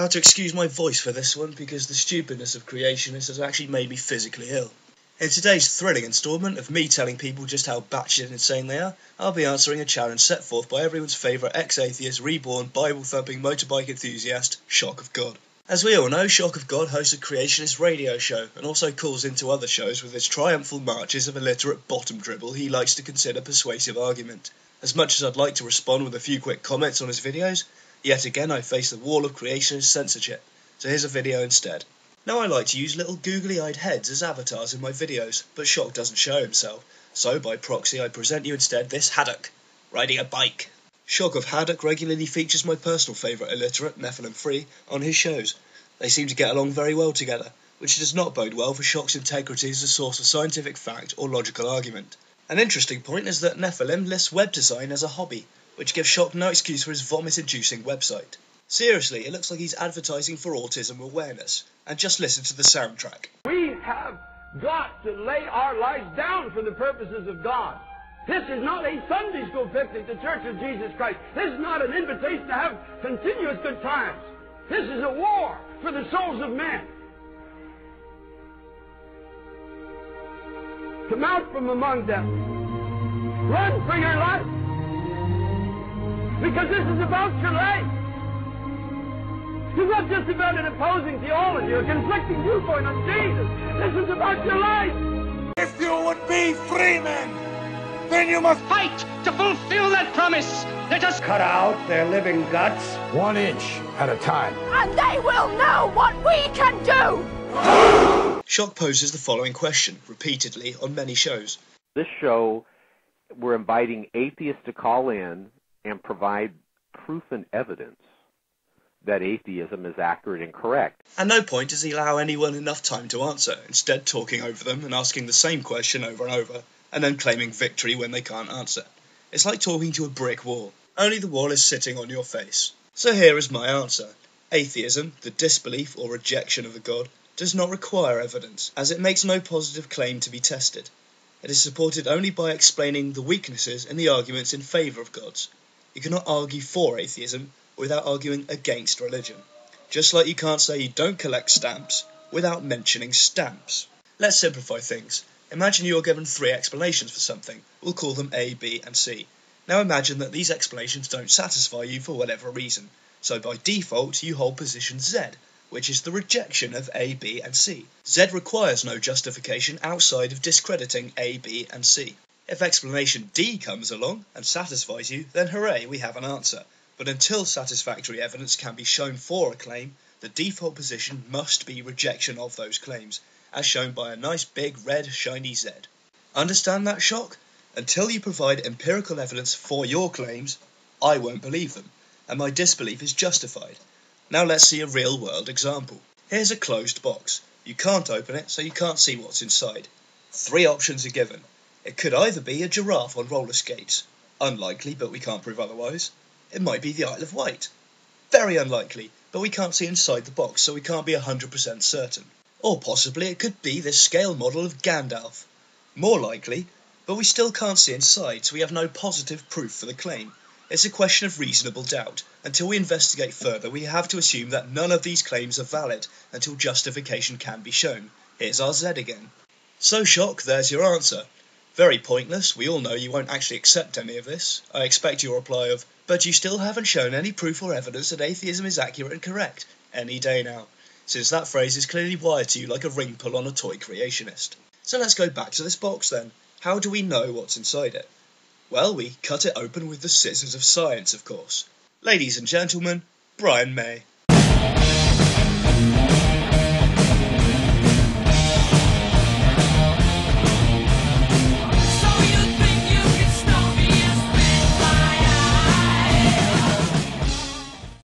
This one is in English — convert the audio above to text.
You'll have to excuse my voice for this one because the stupidness of creationists has actually made me physically ill. In today's thrilling instalment of me telling people just how batshit insane they are, I'll be answering a challenge set forth by everyone's favourite ex-atheist, reborn, Bible-thumping motorbike enthusiast, ShockofGod. As we all know, ShockofGod hosts a creationist radio show and also calls into other shows with his triumphal marches of illiterate bottom dribble he likes to consider persuasive argument. As much as I'd like to respond with a few quick comments on his videos, yet again I face the wall of creationist censorship, so here's a video instead. Now I like to use little googly-eyed heads as avatars in my videos, but Shock doesn't show himself, so by proxy I present you instead this haddock, riding a bike. Shock of Haddock regularly features my personal favourite illiterate, NephilimFree, on his shows. They seem to get along very well together, which does not bode well for Shock's integrity as a source of scientific fact or logical argument. An interesting point is that Nephilim lists web design as a hobby, which gives Shock no excuse for his vomit-inducing website. Seriously, it looks like he's advertising for autism awareness, and just listen to the soundtrack. We have got to lay our lives down for the purposes of God. This is not a Sunday school picnic, the Church of Jesus Christ. This is not an invitation to have continuous good times. This is a war for the souls of men. Come out from among them. Run for your life. Because this is about your life. It's not just about an opposing theology or conflicting viewpoint on Jesus. This is about your life. If you would be free men, then you must fight to fulfill that promise. Let us cut out their living guts 1 inch at a time. And they will know what we can do. Shock poses the following question, repeatedly on many shows. This show, we're inviting atheists to call in and provide proof and evidence that atheism is accurate and correct. At no point does he allow anyone enough time to answer, instead talking over them and asking the same question over and over, and then claiming victory when they can't answer. It's like talking to a brick wall, only the wall is sitting on your face. So here is my answer. Atheism, the disbelief or rejection of a god, does not require evidence, as it makes no positive claim to be tested. It is supported only by explaining the weaknesses in the arguments in favour of gods. You cannot argue for atheism without arguing against religion. Just like you can't say you don't collect stamps without mentioning stamps. Let's simplify things. Imagine you are given 3 explanations for something. We'll call them A, B and C. Now imagine that these explanations don't satisfy you for whatever reason. So by default you hold position Z, which is the rejection of A, B and C. Z requires no justification outside of discrediting A, B and C. If explanation D comes along and satisfies you, then hooray, we have an answer. But until satisfactory evidence can be shown for a claim, the default position must be rejection of those claims, as shown by a nice big red shiny Z. Understand that, Shock? Until you provide empirical evidence for your claims, I won't believe them, and my disbelief is justified. Now let's see a real-world example. Here's a closed box. You can't open it, so you can't see what's inside. 3 options are given. It could either be a giraffe on roller skates. Unlikely, but we can't prove otherwise. It might be the Isle of Wight. Very unlikely, but we can't see inside the box, so we can't be 100% certain. Or possibly it could be this scale model of Gandalf. More likely, but we still can't see inside, so we have no positive proof for the claim. It's a question of reasonable doubt. Until we investigate further, we have to assume that none of these claims are valid until justification can be shown. Here's our Z again. So Shock, there's your answer. Very pointless, we all know you won't actually accept any of this. I expect your reply of, but you still haven't shown any proof or evidence that atheism is accurate and correct, any day now, since that phrase is clearly wired to you like a ring pull on a toy creationist. So let's go back to this box then. How do we know what's inside it? Well, we cut it open with the scissors of science, of course. Ladies and gentlemen, Brian May.